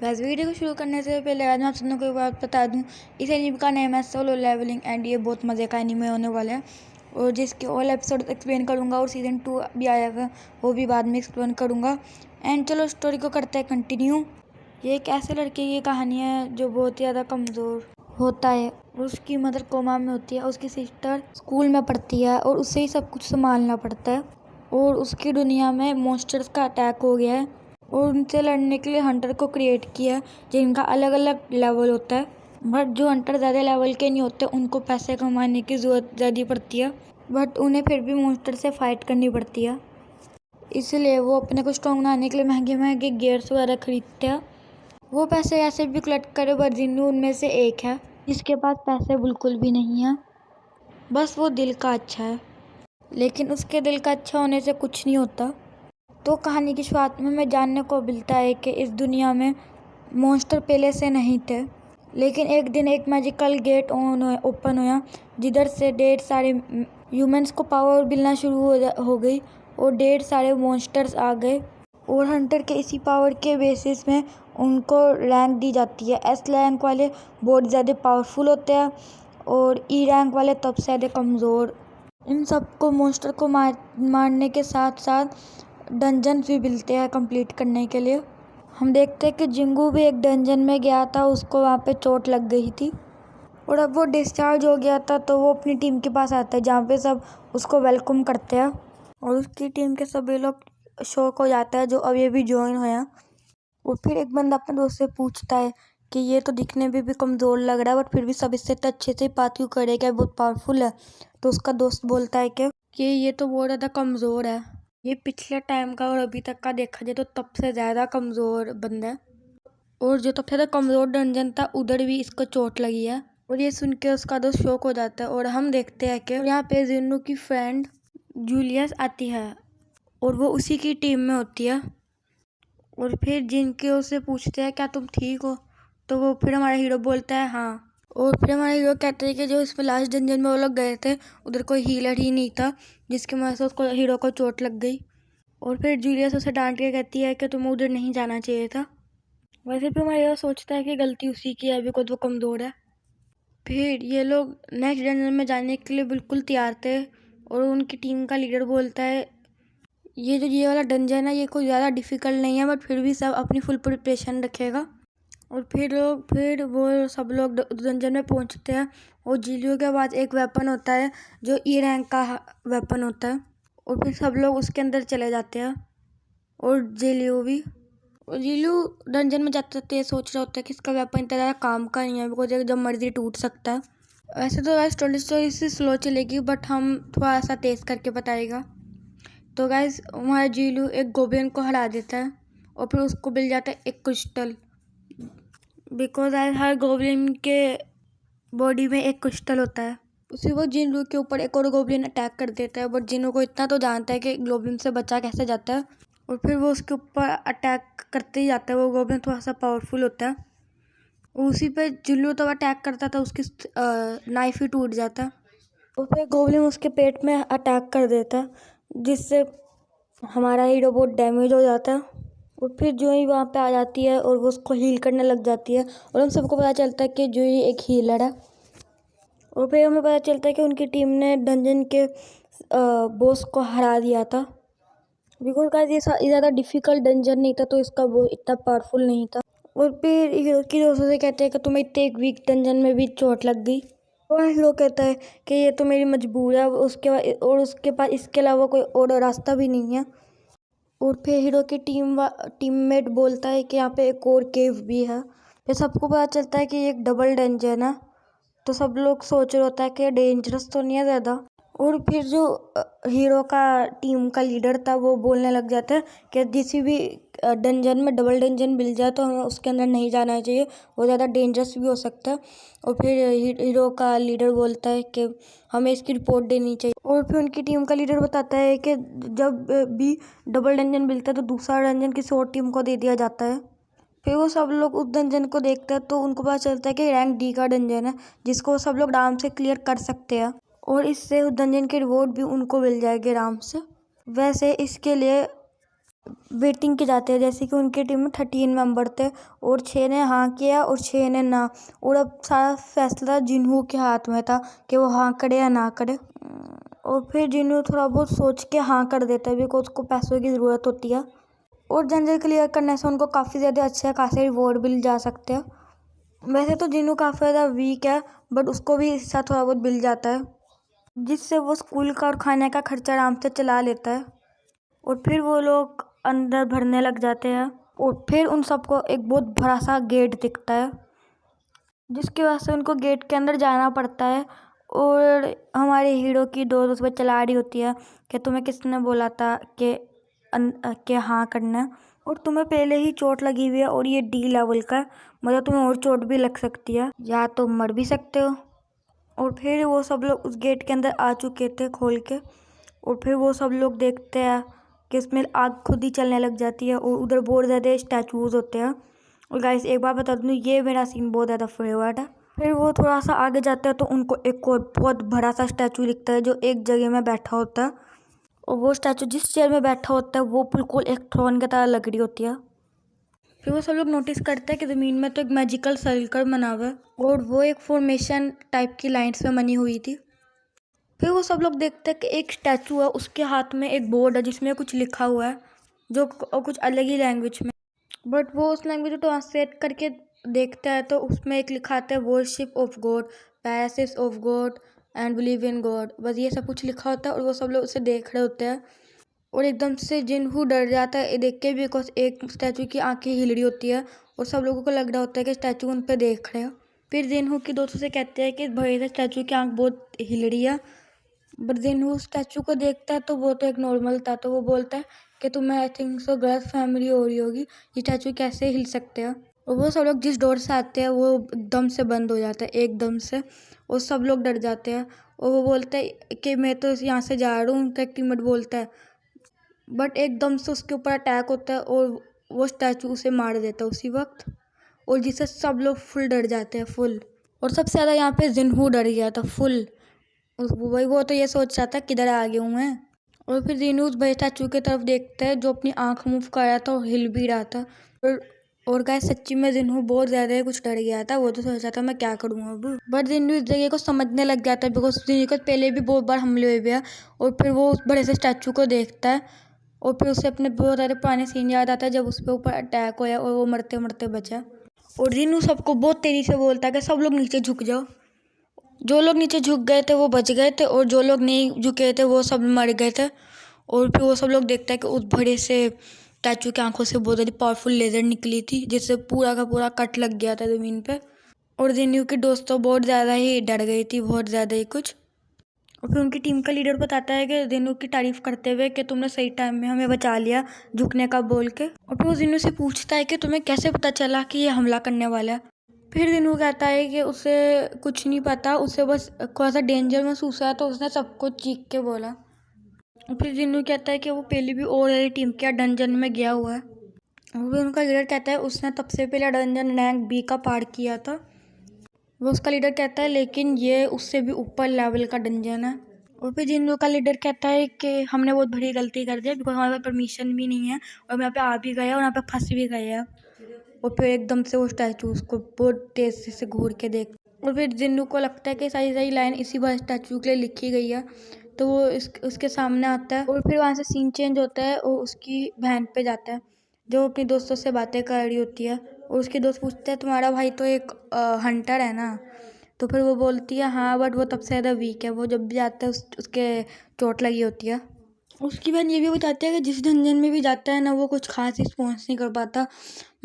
वैसे वीडियो को शुरू करने से पहले आज मैं आप सबको एक बात बता दूं, इस एनीमे का नेम है सोलो लेवलिंग एंड ये बहुत मज़े का एनीमे होने वाला है और जिसके ऑल एपिसोड एक्सप्लेन करूंगा और सीज़न 2 भी आया हुआ है वो भी बाद में एक्सप्लेन करूंगा। एंड चलो स्टोरी को करते हैं कंटिन्यू। ये एक ऐसे लड़के की कहानी है जो बहुत ही ज़्यादा कमज़ोर होता है। उसकी मदर कोमा में होती है, उसकी सिस्टर स्कूल में पढ़ती है और उसे ही सब कुछ संभालना पड़ता है और उसकी दुनिया में मॉन्स्टर्स का अटैक हो गया है और उनसे लड़ने के लिए हंटर को क्रिएट किया जिनका अलग अलग लेवल होता है। बट जो हंटर ज़्यादा लेवल के नहीं होते उनको पैसे कमाने की ज़रूरत ज़्यादा पड़ती है, बट उन्हें फिर भी मॉन्स्टर से फाइट करनी पड़ती है। इसलिए वो अपने को स्ट्रॉन्ग बनाने के लिए महंगे महंगे गियर्स वगैरह खरीदते हैं। वो पैसे ऐसे भी कलेक्ट करे पर जिन्नू उनमें से एक है जिसके पास पैसे बिल्कुल भी नहीं है, बस वो दिल का अच्छा है। लेकिन उसके दिल का अच्छा होने से कुछ नहीं होता। तो कहानी की शुरुआत में हमें जानने को मिलता है कि इस दुनिया में मॉन्स्टर पहले से नहीं थे, लेकिन एक दिन एक मैजिकल गेट ओपन हुआ जिधर से ढेर सारे ह्यूमंस को पावर मिलना शुरू हो गई और ढेर सारे मॉन्स्टर्स आ गए और हंटर के इसी पावर के बेसिस में उनको रैंक दी जाती है। एस रैंक वाले बहुत ज़्यादा पावरफुल होते हैं और ई रैंक वाले तब से ज़्यादा कमज़ोर। इन सबको मॉन्स्टर को मारने के साथ साथ डंजन भी मिलते हैं कंप्लीट करने के लिए। हम देखते हैं कि जिंगू भी एक डंजन में गया था, उसको वहाँ पे चोट लग गई थी और अब वो डिस्चार्ज हो गया था तो वो अपनी टीम के पास आता है जहाँ पे सब उसको वेलकम करते हैं और उसकी टीम के सभी लोग शॉक हो जाता है जो अब ये भी ज्वाइन हुआ। और फिर एक बंदा अपने दोस्त से पूछता है कि ये तो दिखने में भी कमज़ोर लग रहा है बट फिर भी सब इससे तो अच्छे से बात क्यों करेगा, बहुत पावरफुल है। तो उसका दोस्त बोलता है कि ये तो बहुत ज़्यादा कमज़ोर है, ये पिछले टाइम का और अभी तक का देखा जाए तो तब से ज़्यादा कमज़ोर बंदा है और जो तब से ज़्यादा कमज़ोर डंजन था उधर भी इसको चोट लगी है। और ये सुन के उसका दोस्त शौक हो जाता है और हम देखते हैं कि यहाँ पे जिन्नू की फ्रेंड जूलियस आती है और वो उसी की टीम में होती है। और फिर जिनके उससे पूछते हैं क्या तुम ठीक हो, तो वो फिर हमारा हीरो बोलता है हाँ। और फिर हमारा हीरो कहते हैं कि जो इसमें लास्ट डंजन में वो लोग गए थे उधर कोई हीलर ही नहीं था जिसकी वजह से उसको हीरो को चोट लग गई। और फिर जूलियस उसे डांट के कहती है कि तुम्हें उधर नहीं जाना चाहिए था। वैसे भी हमारा हीरो सोचता है कि गलती उसी की है, अभी खुद वो कमज़ोर है। फिर ये लोग नेक्स्ट डंजन में जाने के लिए बिल्कुल तैयार थे और उनकी टीम का लीडर बोलता है ये वाला डंजन है, ये कोई ज़्यादा डिफ़िकल्ट नहीं है बट फिर भी सब अपनी फुल प्रिपरेशन रखेगा। और फिर वो सब लोग डंजन में पहुंचते हैं और जीलियो के बाद एक वेपन होता है जो ई रैंक का वेपन होता है और फिर सब लोग उसके अंदर चले जाते हैं और जीलियो भी। और जीलियो डंजन में जाते जाते ये सोच रहा होता है कि इसका वेपन इतना ज़्यादा काम का नहीं है बिकॉज जब मर्जी टूट सकता है। वैसे तो गाइस स्टोरी से स्लो चलेगी बट हम थोड़ा सा तेज़ करके बताएगा। तो गाइस हमारा जीलियो एक गोब्लिन को हरा देता है और फिर उसको मिल जाता है एक क्रिस्टल, बिकॉज हर गोब्लिन के बॉडी में एक क्रिस्टल होता है। उसी वक्त जिन्नू के ऊपर एक और गोब्लिन अटैक कर देता है बट जिन्नू को इतना तो जानता है कि गोब्लिन से बचा कैसे जाता है और फिर वो उसके ऊपर अटैक करते ही जाता है। वो गोब्लिन थोड़ा सा पावरफुल होता है। उसी पे जिन्नू तो अटैक करता था उसकी नाइफ ही टूट जाता और फिर गोब्लिन उसके पेट में अटैक कर देता है जिससे हमारा हीरो बहुत डैमेज हो जाता है। और फिर जो ही वहाँ पे आ जाती है और वो उसको हील करने लग जाती है और हम सबको पता चलता है कि जो ही एक हीलर है। और फिर हमें पता चलता है कि उनकी टीम ने डंजन के बॉस को हरा दिया था बिकॉज गाइस ये ज़्यादा डिफ़िकल्ट डंजन नहीं था तो इसका वो इतना पावरफुल नहीं था। और फिर हीरो की दोस्तों से कहते हैं कि तुम्हें इतने एक वीक डंजन में भी चोट लग गई। और हीरो कहता है कि ये तो मेरी मजबूर है, उसके पास इसके अलावा कोई और रास्ता भी नहीं है। और फिर हीरो की टीममेट बोलता है कि यहाँ पे एक और केव भी है। फिर सबको पता चलता है कि ये एक डबल डंजन है तो सब लोग सोच रहे होता है कि डेंजरस तो नहीं है ज़्यादा। और फिर जो हीरो का टीम का लीडर था वो बोलने लग जाता है कि किसी भी डंजन में डबल डंजन मिल जाए तो हमें उसके अंदर नहीं जाना चाहिए, वो ज़्यादा डेंजरस भी हो सकता है। और फिर हीरो का लीडर बोलता है कि हमें इसकी रिपोर्ट देनी चाहिए। और फिर उनकी टीम का लीडर बताता है कि जब भी डबल डंजन मिलता है तो दूसरा डंजन किसी और टीम को दे दिया जाता है। फिर वो सब लोग उस डंजन को देखते हैं तो उनको पता चलता है कि रैंक डी का डंजन है जिसको सब लोग आराम से क्लियर कर सकते हैं और इससे उस डंजन की रिवॉर्ड भी उनको मिल जाएगी आराम से। वैसे इसके लिए वेटिंग की जाती है। जैसे कि उनकी टीम में 13 मेंबर थे और 6 ने हाँ किया और 6 ने ना। और अब सारा फैसला जिन्हू के हाथ में था कि वो हाँ करे या ना करे। और फिर जिन्हू थोड़ा बहुत सोच के हाँ कर देता है बिकॉज उसको पैसों की ज़रूरत होती है। और जंजर क्लियर करने से उनको काफ़ी ज़्यादा अच्छे खासे रिवॉर्ड मिल जा सकते हैं। वैसे तो जिन्हू काफ़ी ज़्यादा वीक है बट उसको भी हिस्सा थोड़ा बहुत मिल जाता है जिससे वो स्कूल का और खाने का खर्चा आराम से चला लेता है। और फिर वो लोग अंदर भरने लग जाते हैं और फिर उन सबको एक बहुत बड़ा सा गेट दिखता है जिसकी वजह से उनको गेट के अंदर जाना पड़ता है। और हमारे हीरो की दोस्त उस पर चला रही होती है कि तुम्हें किसने बोला था कि हाँ करना है और तुम्हें पहले ही चोट लगी हुई है और ये डी लेवल का है, मतलब तुम्हें और चोट भी लग सकती है या तो मर भी सकते हो। और फिर वो सब लोग उस गेट के अंदर आ चुके थे खोल के और फिर वो सब लोग देखते हैं कि इसमें आग खुद ही चलने लग जाती है और उधर बहुत ज़्यादा स्टैचूज़ होते हैं। और गाइस एक बार बता दूँ ये मेरा सीन बहुत ज़्यादा फेवरेट है। फिर वो थोड़ा सा आगे जाते हैं तो उनको एक और बहुत बड़ा सा स्टैचू दिखता है जो एक जगह में बैठा होता है और वो स्टैचू जिस चेयर में बैठा होता है वो बिल्कुल एक थ्रोन की तरह लग रही होती है। फिर वो सब लोग नोटिस करते हैं कि ज़मीन में तो एक मैजिकल सर्कल बना हुआ है और वो एक फॉर्मेशन टाइप की लाइन्स में बनी हुई थी। फिर वो सब लोग देखते हैं कि एक स्टैचू है उसके हाथ में एक बोर्ड है जिसमें कुछ लिखा हुआ है जो कुछ अलग ही लैंग्वेज में, बट वो उस लैंग्वेज को ट्रांसलेट करके देखता है तो उसमें एक लिखा आता है worship of God, praises of God and believe in God, बस ये सब कुछ लिखा होता है। और वो सब लोग उसे देख रहे होते हैं और एकदम से जिन्हू डर जाता है देख के बिकॉज एक स्टैचू की आंखें हिल रही होती है और सब लोगों को लग रहा होता है कि स्टैचू उन पर देख रहे हैं। फिर जिन्हू के दोस्तों से कहते हैं कि भाई से स्टैचू की आंख बहुत हिल रही है, बट जिन्हू स्टैचू को देखता है तो वो तो एक नॉर्मल था तो वो बोलता है कि तुम्हें आई थिंक सो गलत फैमिली हो रही होगी, ये स्टैचू कैसे हिल सकते हैं। और वो सब लोग जिस डोर से आते हैं वो एकदम से बंद हो जाता है एकदम से और सब लोग डर जाते हैं और वो बोलता है कि मैं तो यहाँ से जा रहा हूँ, उनका एक टीममेट बोलता है, बट एकदम से उसके ऊपर अटैक होता है और वो स्टैचू उसे मार देता है उसी वक्त और जिससे सब लोग फुल डर जाते हैं फुल। और सबसे ज़्यादा यहाँ पे जिन्हू डर गया था फुल, वही वो तो ये सोच रहा था किधर आ गया हूँ मैं। और फिर जिन्हू उस बड़े स्टैचू की तरफ देखता है जो अपनी आंख मूव कर रहा था और हिल भी रहा था। और गाइस सच्ची में जिन्हू बहुत ज़्यादा कुछ डर गया था, वो तो सोच रहा था मैं क्या करूँ अब। बट जिन्हू इस जगह को समझने लग गया था बिकॉज जिन्हू को पहले भी बहुत बार हमले हुए हैं। और फिर वो उस बड़े से स्टैचू को देखता है और फिर उसे अपने बहुत सारे पुराने सीन याद आता है जब उस पर ऊपर अटैक होया और वो मरते मरते बचा। और जिन्हू सबको बहुत तेज़ी से बोलता है कि सब लोग नीचे झुक जाओ। जो लोग नीचे झुक गए थे वो बच गए थे और जो लोग नहीं झुके थे वो सब मर गए थे। और फिर वो सब लोग देखता है कि उस बड़े से स्टैचू की आंखों से बहुत ज़्यादा पावरफुल लेज़र निकली थी जिससे पूरा का पूरा कट लग गया था ज़मीन पे। और जिन्हू की दोस्तों बहुत ज़्यादा ही डर गई थी, बहुत ज़्यादा ही कुछ। और फिर उनकी टीम का लीडर बताता है कि जिन्हू की तारीफ करते हुए कि तुमने सही टाइम में हमें बचा लिया झुकने का बोल के। और फिर वो जिन्हू से पूछता है कि तुम्हें कैसे पता चला कि ये हमला करने वाला है। फिर जिन्हू कहता है कि उसे कुछ नहीं पता, उसे बस थोड़ा सा डेंजर महसूस हुआ तो उसने सबको चीख के बोला। और फिर जिन्हू कहता है कि वो पहले भी और वाली टीम के डंजन में गया हुआ है। और फिर उनका लीडर कहता है उसने तब से पहले डंजन रैंक बी का पार किया था। वो उसका लीडर कहता है लेकिन ये उससे भी ऊपर लेवल का डंजन है। और फिर जिन्हू का लीडर कहता है कि हमने बहुत बड़ी गलती कर दी बिकॉज हमारे पास परमिशन भी नहीं है और हम यहाँ पे आ भी गए और यहाँ पे फंस भी गए हैं। और फिर एकदम से वो स्टैचू उसको बहुत तेज से घूर के देख। और फिर जिन्नू को लगता है कि सारी सारी लाइन इसी बार स्टैचू के लिए लिखी गई है तो वो उसके सामने आता है। और फिर वहाँ से सीन चेंज होता है और उसकी बहन पे जाता है जो अपने दोस्तों से बातें कर रही होती है। और उसके दोस्त पूछते हैं तुम्हारा भाई तो एक हंटर है ना, तो फिर वो बोलती है हाँ बट वो तब से ज़्यादा वीक है, वो जब भी आता है उसके चोट लगी होती है। उसकी बहन ये भी बताती है कि जिस डंजन में भी जाता है ना वो कुछ खास रिस्पॉन्स नहीं कर पाता,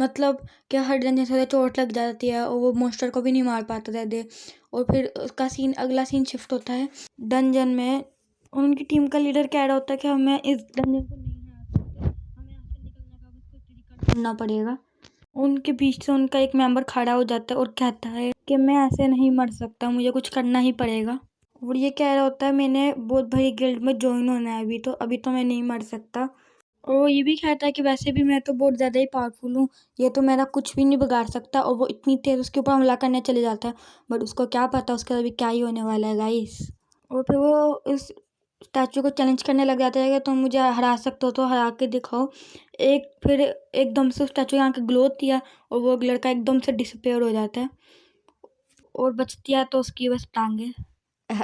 मतलब कि हर डंजन से चोट लग जाती है और वो मॉन्स्टर को भी नहीं मार पाता ज़्यादा। और फिर उसका सीन अगला सीन शिफ्ट होता है डंजन में। उनकी टीम का लीडर कह रहा होता है कि हमें इस डंजन को नहीं हरा सकते, हमें यहाँ से निकलने का बस कोई तरीका ढूंढना पड़ेगा। उनके बीच से उनका एक मेंबर खड़ा हो जाता है और कहता है कि मैं ऐसे नहीं मर सकता, मुझे कुछ करना ही पड़ेगा। और ये कह रहा होता है मैंने बहुत बड़ी गिल्ड में ज्वाइन होना है अभी तो मैं नहीं मर सकता। और वो ये भी कहता है कि वैसे भी मैं तो बहुत ज़्यादा ही पावरफुल हूँ, ये तो मेरा कुछ भी नहीं बिगाड़ सकता। और वो इतनी तेज़ उसके ऊपर हमला करने चले जाता है बट उसको क्या पता उसके अभी क्या ही होने वाला है गाइस। और फिर वो स्टैचू को चैलेंज करने लग जाता है कि तुम मुझे हरा सकते हो तो हरा के दिखाओ। फिर एकदम से स्टैचू यहाँ के ग्लो होती है और वो लड़का एकदम से डिसअपेयर हो जाता है और बचती है तो उसकी बस टांगे।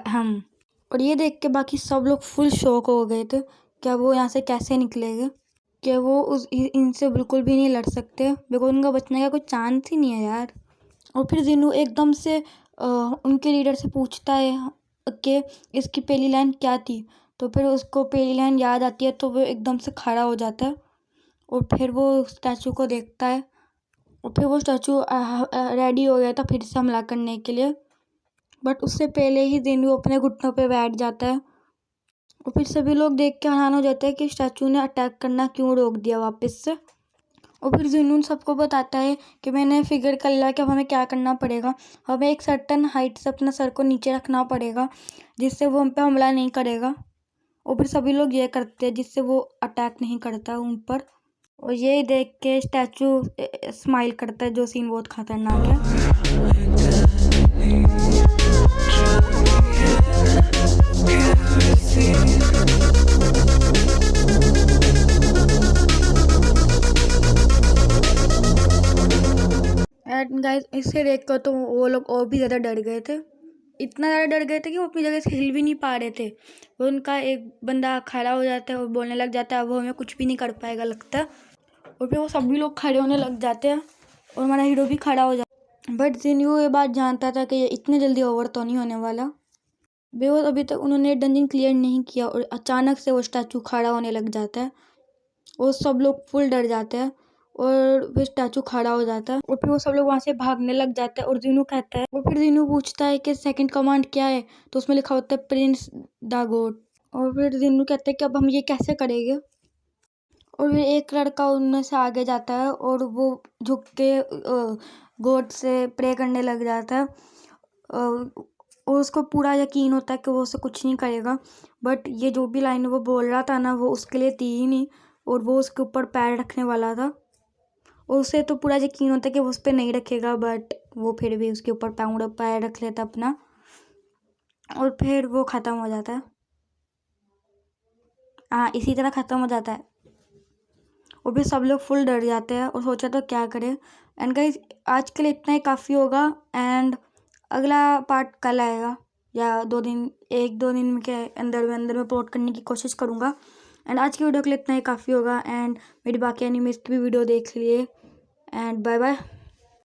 हम और ये देख के बाकी सब लोग फुल शॉक हो गए थे क्या वो यहाँ से कैसे निकलेंगे, कि वो इनसे बिल्कुल भी नहीं लड़ सकते बिकॉज उनका बचने का कोई चांस ही नहीं है यार। और फिर जिन्नू एकदम से उनके लीडर से पूछता है कि इसकी पहली लाइन क्या थी, तो फिर उसको पहली लाइन याद आती है तो वो एकदम से खड़ा हो जाता है और फिर वो स्टैचू को देखता है और फिर वो स्टैचू रेडी हो गया था फिर से हमला करने के लिए, बट उससे पहले ही जिन्नू अपने घुटनों पे बैठ जाता है और फिर सभी लोग देख के हैरान हो जाते हैं कि स्टैचू ने अटैक करना क्यों रोक दिया वापस से। और फिर जुनून सबको बताता है कि मैंने फिगर कर लिया कि अब हमें क्या करना पड़ेगा, हमें एक सर्टन हाइट से अपना सर को नीचे रखना पड़ेगा जिससे वो हम पे हमला नहीं करेगा। और फिर सभी लोग ये करते हैं जिससे वो अटैक नहीं करता उन पर। और ये देख के स्टैचू स्माइल करता है, जो सीन बहुत खतरनाक है। एंड गाइस इसे देख कर तो वो लोग और भी ज़्यादा डर गए थे, इतना ज़्यादा डर गए थे कि वो अपनी जगह से हिल भी नहीं पा रहे थे। वो उनका एक बंदा खड़ा हो जाता है और बोलने लग जाता है वो हमें कुछ भी नहीं कर पाएगा लगता है। और फिर वो सभी लोग खड़े होने लग जाते हैं और हमारा हीरो भी खड़ा हो जाता है। बट जिन्नू ये बात जानता था कि ये इतने जल्दी ओवर तो नहीं होने वाला, बिकॉज अभी तक उन्होंने डंजन क्लियर नहीं किया और अचानक से वो स्टैचू खड़ा होने लग जाता है और सब लोग फुल डर जाते हैं और फिर स्टैचू खड़ा हो जाता है और फिर वो सब लोग वहाँ से भागने लग जाते हैं। और जिनू कहता है, और फिर जिनू पूछता है कि सेकंड कमांड क्या है, तो उसमें लिखा होता है प्रिंस दागोट। और फिर जिनू कहता है कि अब हम ये कैसे करेंगे। और फिर एक लड़का उनमें से आगे जाता है और वो झुक के गॉड से प्रे करने लग जाता है और उसको पूरा यकीन होता है कि वो उसे कुछ नहीं करेगा। बट ये जो भी लाइन वो बोल रहा था ना वो उसके लिए थी ही नहीं और वो उसके ऊपर पैर रखने वाला था और उसे तो पूरा यकीन होता है कि वो उस पर नहीं रखेगा, बट वो फिर भी उसके ऊपर पैर रख लेता अपना और फिर वो ख़त्म हो जाता है। हाँ इसी तरह ख़त्म हो जाता है और फिर सब लोग फुल डर जाते हैं और सोचा तो क्या करें। एंड गाइस आज के लिए इतना ही काफ़ी होगा एंड अगला पार्ट कल आएगा या 2 दिन, 1-2 दिन के अंदर में अपलोड करने की कोशिश करूँगा। एंड आज की वीडियो के लिए इतना ही काफ़ी होगा एंड मेरी बाकी एनिमेज की भी वीडियो देख लिए एंड बाय बाय।